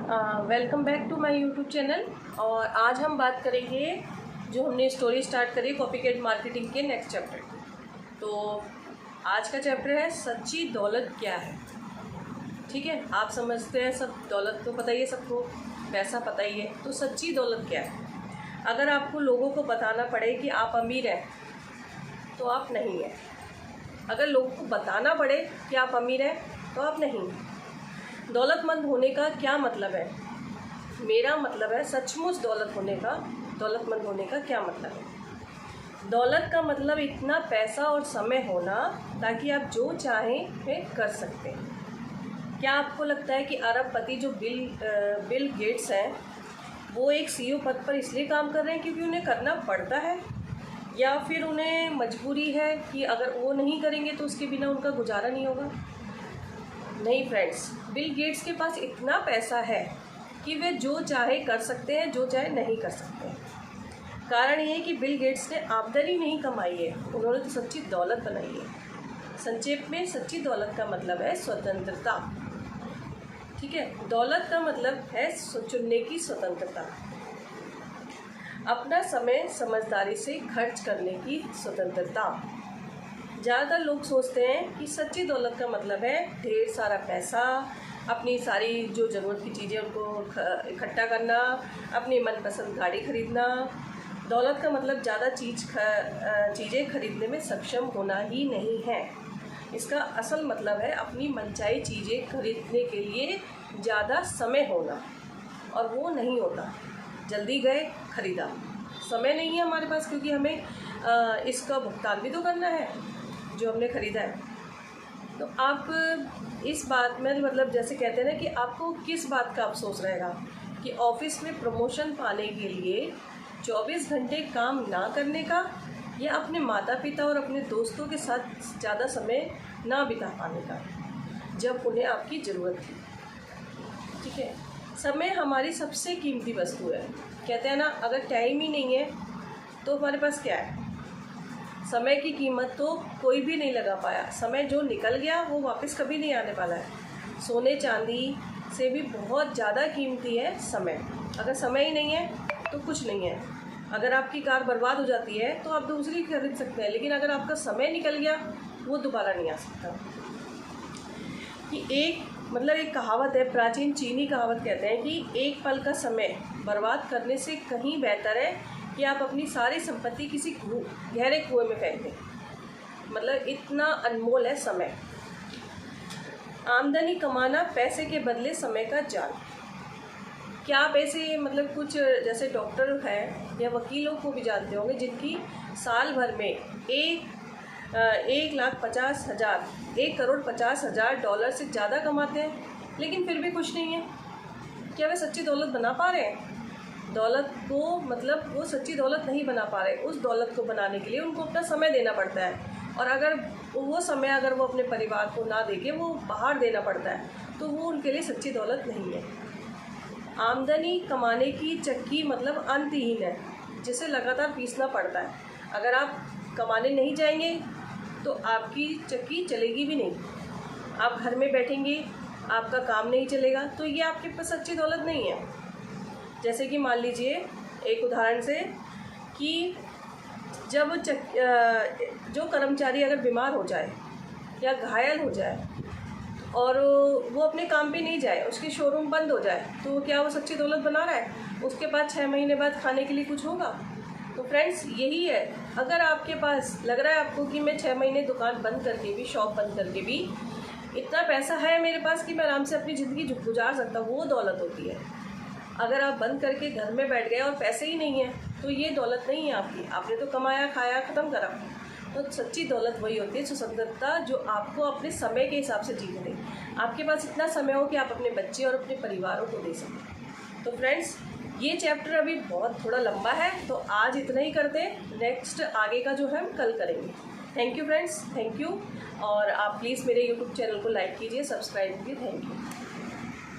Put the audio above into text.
Welcome back to my YouTube channel. और आज हम बात करेंगे जो हमने स्टोरी स्टार्ट करी कॉपीकैट मार्केटिंग के नेक्स्ट चैप्टर की। तो आज का चैप्टर है सच्ची दौलत क्या है। ठीक है, आप समझते हैं सब दौलत तो पता ही है, सबको पैसा पता ही है, तो सच्ची दौलत क्या है। अगर आपको लोगों को बताना पड़े कि आप अमीर हैं तो आप नहीं हैं। अगर लोगों को बताना पड़े कि आप अमीर हैं तो आप नहीं हैं। दौलतमंद होने का क्या मतलब है? मेरा मतलब है सचमुच दौलतमंद होने का क्या मतलब है। दौलत का मतलब इतना पैसा और समय होना ताकि आप जो चाहें वे कर सकते हैं। क्या आपको लगता है कि अरबपति जो बिल गेट्स हैं वो एक सीईओ पद पर इसलिए काम कर रहे हैं क्योंकि उन्हें करना पड़ता है, या फिर उन्हें मजबूरी है कि अगर वो नहीं करेंगे तो उसके बिना उनका गुजारा नहीं होगा? नहीं फ्रेंड्स, बिल गेट्स के पास इतना पैसा है कि वे जो चाहे कर सकते हैं, जो चाहे नहीं कर सकते हैं। कारण ये है कि बिल गेट्स ने आमदनी नहीं कमाई है, उन्होंने तो सच्ची दौलत बनाई है। संक्षेप में सच्ची दौलत का मतलब है स्वतंत्रता। ठीक है, दौलत का मतलब है चुनने की स्वतंत्रता, अपना समय समझदारी से खर्च करने की स्वतंत्रता। ज़्यादातर लोग सोचते हैं कि सच्ची दौलत का मतलब है ढेर सारा पैसा, अपनी सारी जो ज़रूरत की चीज़ें उनको इकट्ठा करना, अपनी मनपसंद गाड़ी खरीदना। दौलत का मतलब ज़्यादा चीज़ें खरीदने में सक्षम होना ही नहीं है। इसका असल मतलब है अपनी मनचाही चीज़ें खरीदने के लिए ज़्यादा समय होना, और वो नहीं होता। जल्दी गए खरीदा, समय नहीं है हमारे पास क्योंकि हमें इसका भुगतान भी तो करना है जो हमने ख़रीदा है। तो आप इस बात में मतलब जैसे कहते हैं ना कि आपको किस बात का अफसोस रहेगा कि ऑफिस में प्रमोशन पाने के लिए 24 घंटे काम ना करने का, या अपने माता पिता और अपने दोस्तों के साथ ज़्यादा समय ना बिता पाने का जब उन्हें आपकी ज़रूरत थी। ठीक है, समय हमारी सबसे कीमती वस्तु है। कहते हैं ना, अगर टाइम ही नहीं है तो हमारे पास क्या है। समय की कीमत तो कोई भी नहीं लगा पाया। समय जो निकल गया वो वापस कभी नहीं आने वाला है। सोने चांदी से भी बहुत ज़्यादा कीमती है समय। अगर समय ही नहीं है तो कुछ नहीं है। अगर आपकी कार बर्बाद हो जाती है तो आप दूसरी खरीद सकते हैं, लेकिन अगर आपका समय निकल गया वो दोबारा नहीं आ सकता। कि एक कहावत है, प्राचीन चीनी कहावत कहते हैं कि एक पल का समय बर्बाद करने से कहीं बेहतर है कि आप अपनी सारी संपत्ति किसी गहरे कुएं में फेंक दें। मतलब इतना अनमोल है समय। आमदनी कमाना पैसे के बदले समय का जाल। क्या आप ऐसे कुछ जैसे डॉक्टर हैं या वकीलों को भी जानते होंगे जिनकी साल भर में 1,50,000 $1,50,000 से ज़्यादा कमाते हैं, लेकिन फिर भी कुछ नहीं है। क्या वे सच्ची दौलत बना पा रहे हैं? दौलत को वो सच्ची दौलत नहीं बना पा रहे। उस दौलत को बनाने के लिए उनको अपना समय देना पड़ता है, और अगर वो समय वो अपने परिवार को ना देके वो बाहर देना पड़ता है तो वो उनके लिए सच्ची दौलत नहीं है। आमदनी कमाने की चक्की अंतहीन है, जिसे लगातार पीसना पड़ता है। अगर आप कमाने नहीं जाएंगे तो आपकी चक्की चलेगी भी नहीं। आप घर में बैठेंगे, आपका काम नहीं चलेगा, तो ये आपके पास सच्ची दौलत नहीं है। जैसे कि मान लीजिए एक उदाहरण से कि जब जो कर्मचारी अगर बीमार हो जाए या घायल हो जाए और वो अपने काम पे नहीं जाए, उसकी शोरूम बंद हो जाए, तो क्या वो सच्ची दौलत बना रहा है? उसके बाद 6 महीने बाद खाने के लिए कुछ होगा? तो फ्रेंड्स यही है, अगर आपके पास लग रहा है आपको कि मैं 6 महीने दुकान बंद करके भी, शॉप बंद करके भी इतना पैसा है मेरे पास कि मैं आराम से अपनी ज़िंदगी गुजार सकता हूँ, वो दौलत होती है। अगर आप बंद करके घर में बैठ गए और पैसे ही नहीं हैं तो ये दौलत नहीं है आपकी। आपने तो कमाया, खाया, ख़त्म करा। तो सच्ची दौलत वही होती है स्वतंत्रता, जो आपको अपने समय के हिसाब से जीने दे। आपके पास इतना समय हो कि आप अपने बच्चे और अपने परिवारों को दे सकें। तो फ्रेंड्स ये चैप्टर अभी बहुत थोड़ा लंबा है, तो आज इतना ही करते हैं। नेक्स्ट आगे का जो है हम कल करेंगे। Thank you friends, thank you. और आप प्लीज़ मेरे यूट्यूब चैनल को लाइक कीजिए, सब्सक्राइब कीजिए। Thank you.